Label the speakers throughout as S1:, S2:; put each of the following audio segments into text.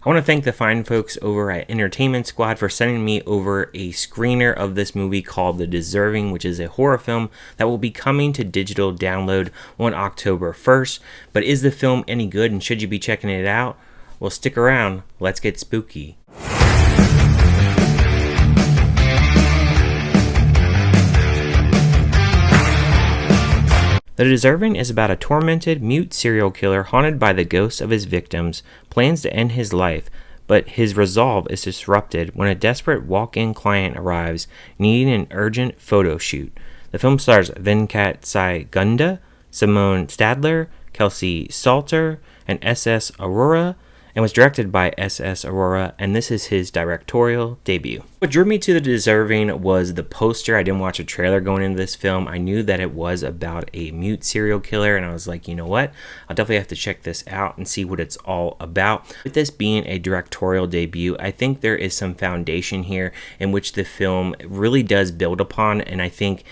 S1: I want to thank the fine folks over at Entertainment Squad for sending me over a screener of this movie called The Deserving, which is a horror film that will be coming to digital download on October 1st. But is the film any good, and should you be checking it out? Well, stick around. Let's get spooky. The Deserving is about a tormented, mute serial killer haunted by the ghosts of his victims, plans to end his life, but his resolve is disrupted when a desperate walk-in client arrives needing an urgent photo shoot. The film stars Venkat Sai Gunda, Simone Stadler, Kelsey Stalter, and S.S. Arora, and was directed by S.S. Arora, and this is his directorial debut. What drew me to The Deserving was the poster. I didn't watch a trailer going into this film. I knew that it was about a mute serial killer, and I was like, you know what? I'll definitely have to check this out and see what it's all about. With this being a directorial debut, I think there is some foundation here in which the film really does build upon, and I think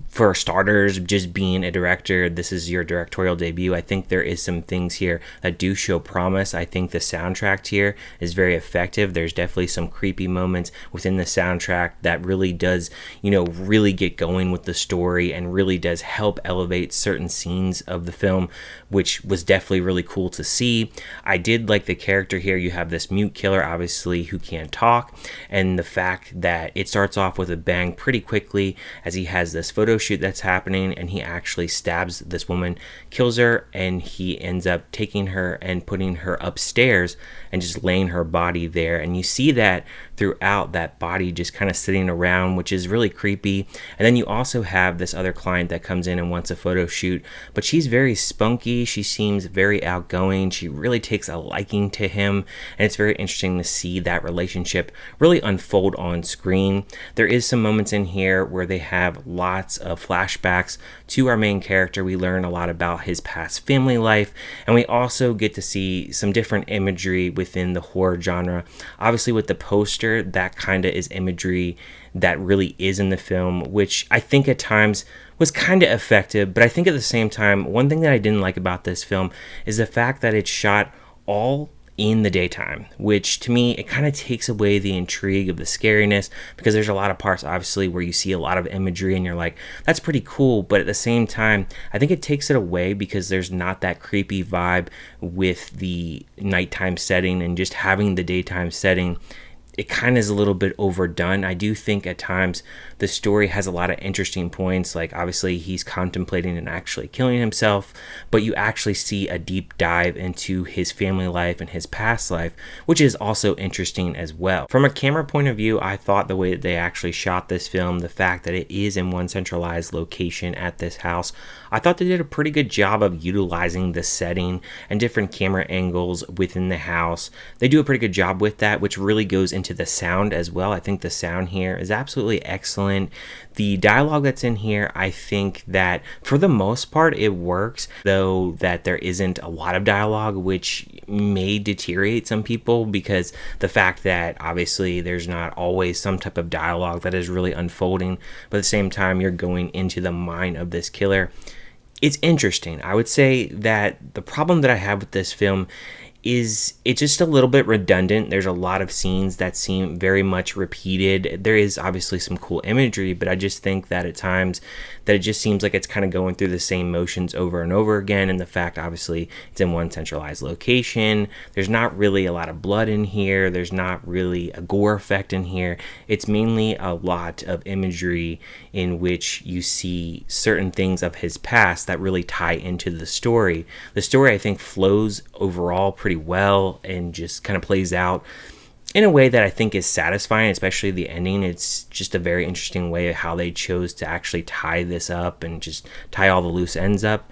S1: for starters, just being a director, this is your directorial debut. I think there is some things here that do show promise. I think the soundtrack here is very effective. There's definitely some creepy moments within the soundtrack that really does, really get going with the story and really does help elevate certain scenes of the film, which was definitely really cool to see. I did like the character here. You have this mute killer, obviously, who can't talk, and the fact that it starts off with a bang pretty quickly as he has this photo shoot that's happening, and he actually stabs this woman, kills her, and he ends up taking her and putting her upstairs and just laying her body there. And you see that throughout, that body just kind of sitting around, which is really creepy. And then you also have this other client that comes in and wants a photo shoot, but she's very spunky. She seems very outgoing. She really takes a liking to him, and it's very interesting to see that relationship really unfold on screen. There is some moments in here where they have lots of flashbacks to our main character. We learn a lot about his past family life, and we also get to see some different imagery within the horror genre. Obviously, with the poster, that kind of is imagery that really is in the film, which I think at times was kind of effective, but I think at the same time, one thing that I didn't like about this film is the fact that it's shot all in the daytime, which to me, it kind of takes away the intrigue of the scariness, because there's a lot of parts obviously where you see a lot of imagery and you're like, that's pretty cool, but at the same time, I think it takes it away because there's not that creepy vibe with the nighttime setting, and just having the daytime setting, it kind of is a little bit overdone. I do think at times the story has a lot of interesting points, like obviously he's contemplating and actually killing himself, but you actually see a deep dive into his family life and his past life, which is also interesting as well. From a camera point of view, I thought the way that they actually shot this film, the fact that it is in one centralized location at this house, I thought they did a pretty good job of utilizing the setting and different camera angles within the house. They do a pretty good job with that, which really goes into the sound as well. I think the sound here is absolutely excellent. The dialogue that's in here, I think that for the most part it works, though that there isn't a lot of dialogue, which may deteriorate some people, because the fact that obviously there's not always some type of dialogue that is really unfolding, but at the same time you're going into the mind of this killer. It's interesting. I would say that the problem that I have with this film is it's just a little bit redundant. There's a lot of scenes that seem very much repeated. There is obviously some cool imagery, but I just think that at times that it just seems like it's kind of going through the same motions over and over again. And the fact, obviously, it's in one centralized location. There's not really a lot of blood in here. There's not really a gore effect in here. It's mainly a lot of imagery in which you see certain things of his past that really tie into the story. The story, I think, flows overall pretty well and just kind of plays out in a way that I think is satisfying, especially the ending. It's just a very interesting way of how they chose to actually tie this up and just tie all the loose ends up.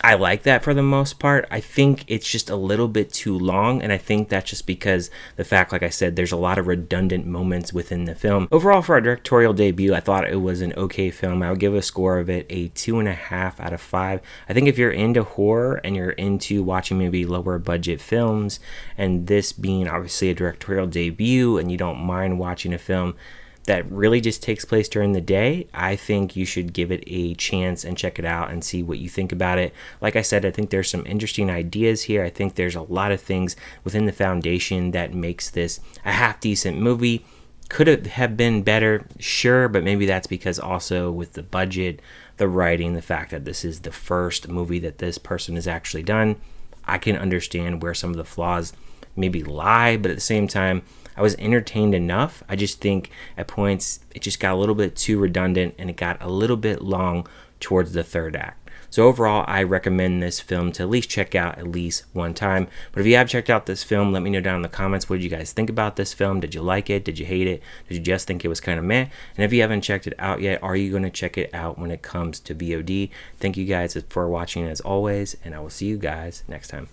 S1: I like that for the most part. I think it's just a little bit too long, and I think that's just because the fact, like I said, there's a lot of redundant moments within the film. Overall, for our directorial debut, I thought it was an okay film. I would give a score of it a 2.5 out of 5. I think if you're into horror and you're into watching maybe lower budget films, and this being obviously a directorial debut, and you don't mind watching a film that really just takes place during the day, I think you should give it a chance and check it out and see what you think about it. Like I said, I think there's some interesting ideas here. I think there's a lot of things within the foundation that makes this a half decent movie. Could it have been better? Sure, but maybe that's because also with the budget, the writing, the fact that this is the first movie that this person has actually done, I can understand where some of the flaws maybe lie, but at the same time, I was entertained enough. I just think at points it just got a little bit too redundant and it got a little bit long towards the third act. So overall, I recommend this film to at least check out at least one time. But if you have checked out this film, let me know down in the comments, what did you guys think about this film? Did you like it? Did you hate it? Did you just think it was kind of meh? And if you haven't checked it out yet, are you going to check it out when it comes to VOD? Thank you guys for watching as always, and I will see you guys next time.